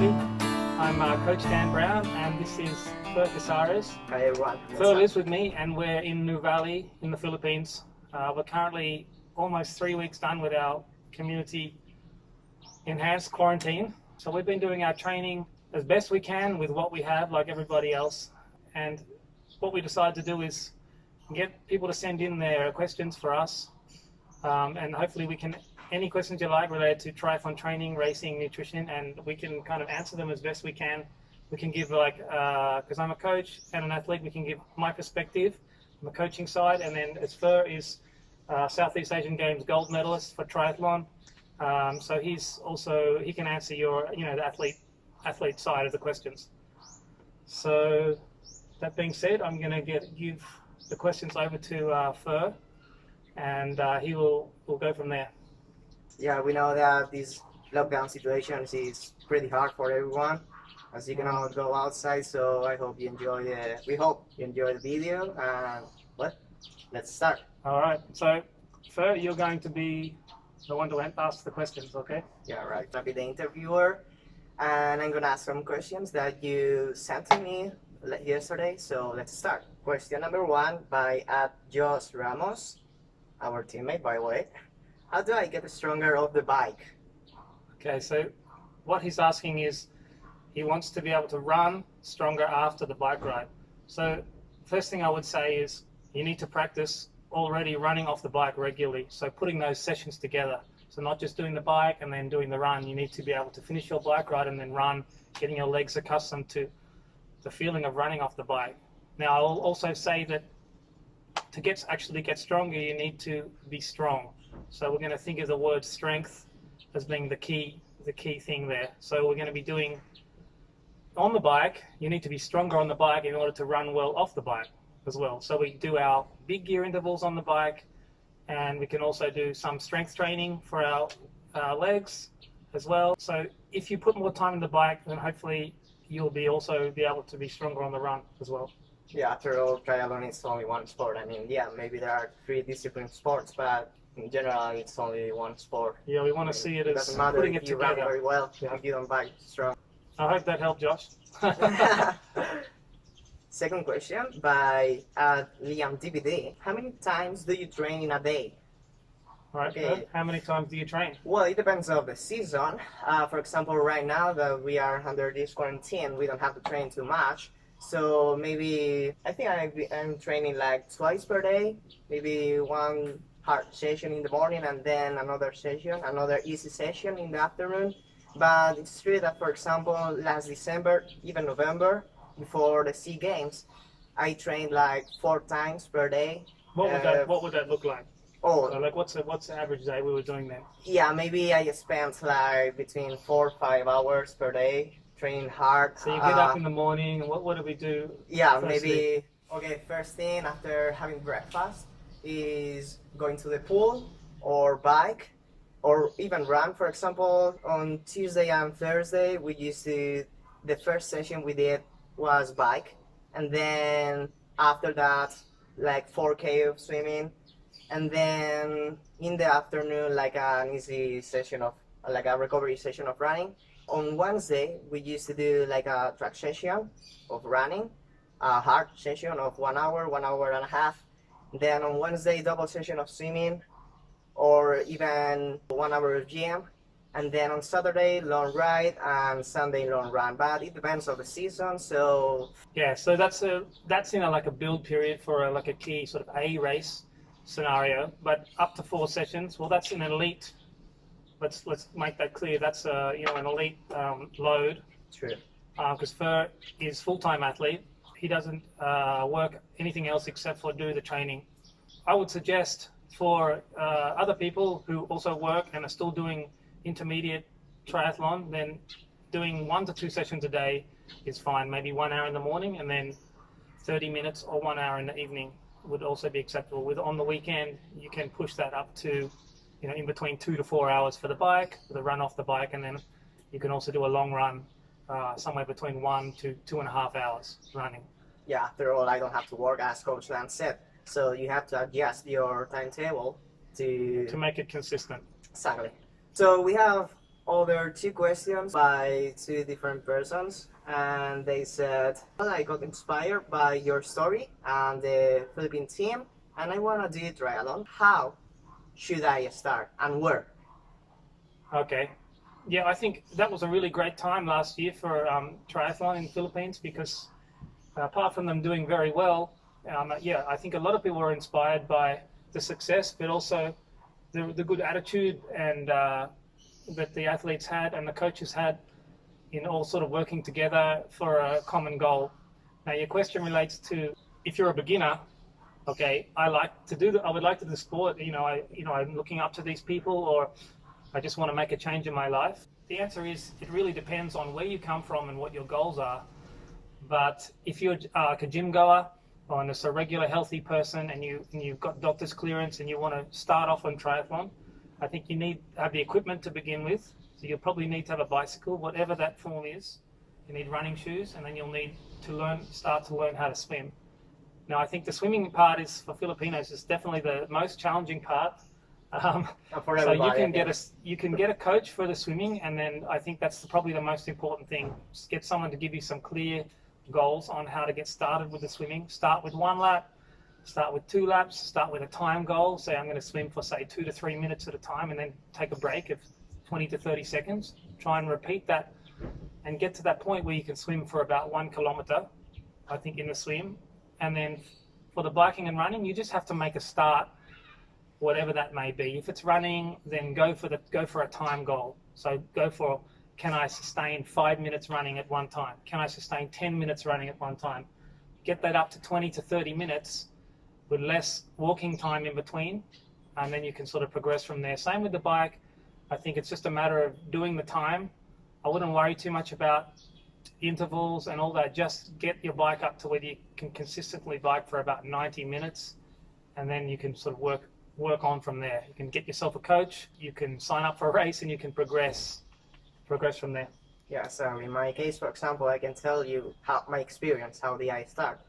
everybody. I'm Coach Dan Brown, and this is Fer Casares. Hi everyone. Fer lives with me, and we're in Nuvali in the Philippines. We're currently almost 3 weeks done with our community enhanced quarantine. So we've been doing our training as best we can with what we have, like everybody else. And what we decided to do is get people to send in their questions for us, and hopefully we can, any questions you like related to triathlon training, racing, nutrition, and we can kind of answer them as best we can. We can give, like, because I'm a coach and an athlete, we can give my perspective on the coaching side, and then as Fer is Southeast Asian Games gold medalist for triathlon, so he can answer your, the athlete side of the questions. So that being said, I'm going to give the questions over to Fer, and we'll go from there. Yeah, we know that this lockdown situation is pretty hard for everyone, as you cannot go outside. So I hope you enjoy we hope you enjoy the video, and let's start. All right. So Fer, you're going to be the one to ask the questions, okay? Yeah, right. I'll be the interviewer, and I'm gonna ask some questions that you sent to me yesterday. So let's start. Question number 1 by Josh Ramos, our teammate, by the way. How do I get stronger off the bike? Okay, so what he's asking is he wants to be able to run stronger after the bike ride. So first thing I would say is you need to practice already running off the bike regularly. So putting those sessions together. So not just doing the bike and then doing the run. You need to be able to finish your bike ride and then run, getting your legs accustomed to the feeling of running off the bike. Now, I'll also say that to actually get stronger, you need to be strong. So we're going to think of the word strength as being the key thing there. So we're going to be doing on the bike, you need to be stronger on the bike in order to run well off the bike as well. So we do our big gear intervals on the bike, and we can also do some strength training for our legs as well. So if you put more time in the bike, then hopefully you'll also be able to be stronger on the run as well. Yeah, after all, triathlon is only one sport. I mean, yeah, maybe there are 3 discipline sports, but in general, it's only one sport. Yeah, we want to see it as doesn't matter putting if it you together. run very well, Yeah. if you don't bike strong. I hope that helped, Josh. Second question by Liam DVD. How many times do you train in a day? All right, Okay. How many times do you train? Well, it depends on the season. For example, right now that we are under this quarantine, we don't have to train too much. So maybe, I think I'm training like twice per day, maybe one hard session in the morning and then another easy session in the afternoon. But it's true that, for example, last December, even November, before the SEAGames, I trained like 4 times per day. What would that look like? Oh, So like what's the average day we were doing then? yeah, maybe I spent like between 4 or 5 hours per day training hard. So you get up in the morning, and what do we do? Yeah, first maybe. Okay, first thing after having breakfast is going to the pool or bike or even run. For example, on Tuesday and Thursday, the first session we did was bike, and then after that, like 4K of swimming, and then in the afternoon, like an easy session like a recovery session of running. On Wednesday, we used to do like a track session of running, a hard session of 1 hour, 1 and a half. Then on Wednesday, double session of swimming, or even 1 hour of gym. And then on Saturday, long ride, and Sunday, long run. But it depends on the season, so... Yeah, so that's like a build period for like a key sort of A race scenario, but up to 4 sessions. Well, that's an elite. Let's make that clear. That's an elite load. True. Because Fer is full-time athlete. He doesn't work anything else except for do the training. I would suggest for other people who also work and are still doing intermediate triathlon, then doing 1 to 2 sessions a day is fine. Maybe 1 hour in the morning and then 30 minutes or 1 hour in the evening would also be acceptable. On the weekend, you can push that up to in between 2 to 4 hours for the bike, for the run off the bike, and then you can also do a long run, somewhere between 1 to 2.5 hours running. Yeah, after all, I don't have to work, as Coach Lance said. So you have to adjust your timetable to make it consistent. Exactly. So we have other two questions by two different persons, and they said, well, I got inspired by your story and the Philippine team, and I want to do triathlon. How should I start and where? Okay. Yeah, I think that was a really great time last year for triathlon in the Philippines because apart from them doing very well, yeah, I think a lot of people were inspired by the success, but also the good attitude and that the athletes had and the coaches had in all sort of working together for a common goal. Now, your question relates to if you're a beginner. Okay, I would like to do sport. I'm looking up to these people, or I just want to make a change in my life. The answer is it really depends on where you come from and what your goals are. But if you're like a gym goer or just a regular healthy person and you've got doctor's clearance and you want to start off on triathlon, I think you need to have the equipment to begin with. So you'll probably need to have a bicycle, whatever that form is. You need running shoes, and then you'll need to start to learn how to swim. Now, I think the swimming part is, for Filipinos, is definitely the most challenging part. So you can get a coach for the swimming, and then I think that's probably the most important thing. Just get someone to give you some clear goals on how to get started with the swimming. Start with 1 lap, start with 2 laps, start with a time goal. Say I'm going to swim for say 2 to 3 minutes at a time, and then take a break of 20 to 30 seconds. Try and repeat that, and get to that point where you can swim for about 1 kilometer, I think, in the swim. And then for the biking and running, you just have to make a start, whatever that may be. If it's running, then go for a time goal. So go for, can I sustain 5 minutes running at one time? Can I sustain 10 minutes running at one time? Get that up to 20 to 30 minutes with less walking time in between, and then you can sort of progress from there. Same with the bike. I think it's just a matter of doing the time. I wouldn't worry too much about intervals and all that. Just get your bike up to where you can consistently bike for about 90 minutes, and then you can sort of work on from there. You can get yourself a coach, you can sign up for a race, and you can progress from there. Yeah, so in my case, for example, I can tell you my experience. How did I start?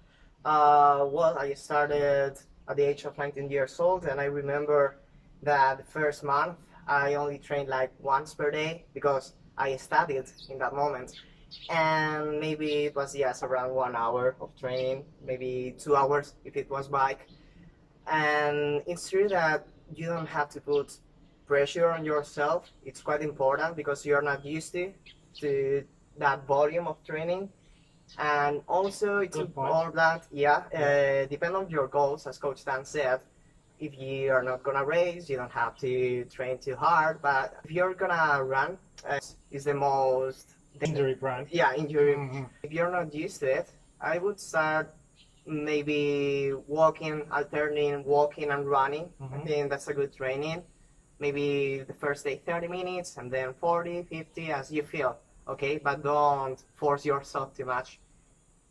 Well, I started at the age of 19 years old, and I remember that the first month I only trained like once per day because I studied in that moment. And maybe it was just around 1 hour of training, maybe 2 hours if it was bike. And it's true that you don't have to put pressure on yourself. It's quite important because you're not used to that volume of training. And also it's important, depend on your goals, as Coach Dan said. If you are not gonna race, you don't have to train too hard. But if you're gonna run, is the most injury prone. Yeah, injury. Mm-hmm. If you're not used to it, I would start maybe alternating walking and running. Mm-hmm. I think that's a good training. Maybe the first day 30 minutes and then 40, 50 as you feel, okay? But don't force yourself too much.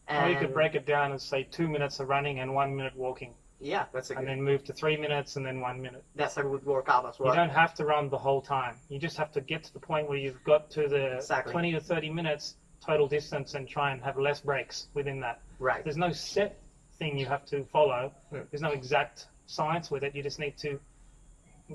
Or you could break it down and say 2 minutes of running and 1 minute walking. Yeah, that's a good. And then move to 3 minutes and then 1 minute. That's a good workout as well. You don't have to run the whole time. You just have to get to the point where you've got to the 20 to 30 minutes total distance and try and have less breaks within that. Right. There's no set thing you have to follow. There's no exact science with it. You just need to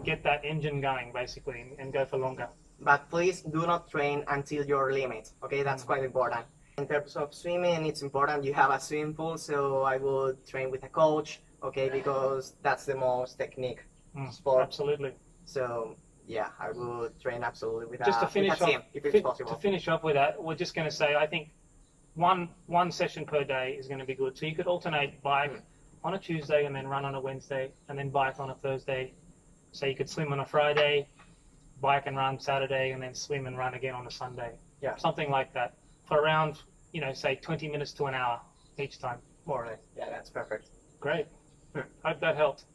get that engine going basically and go for longer. But please do not train until your limit. Okay, that's quite important. In terms of swimming, it's important you have a swimming pool, so I would train with a coach, okay, because that's the most technique sport. Absolutely. So yeah, I would train absolutely with just a team if it's possible. To finish off with that, we're just going to say I think one session per day is going to be good. So you could alternate bike on a Tuesday and then run on a Wednesday and then bike on a Thursday. So you could swim on a Friday, bike and run Saturday, and then swim and run again on a Sunday. Yeah. Something like that. For around, say 20 minutes to an hour each time. More or less. Yeah, that's perfect. Great. Hope that helped.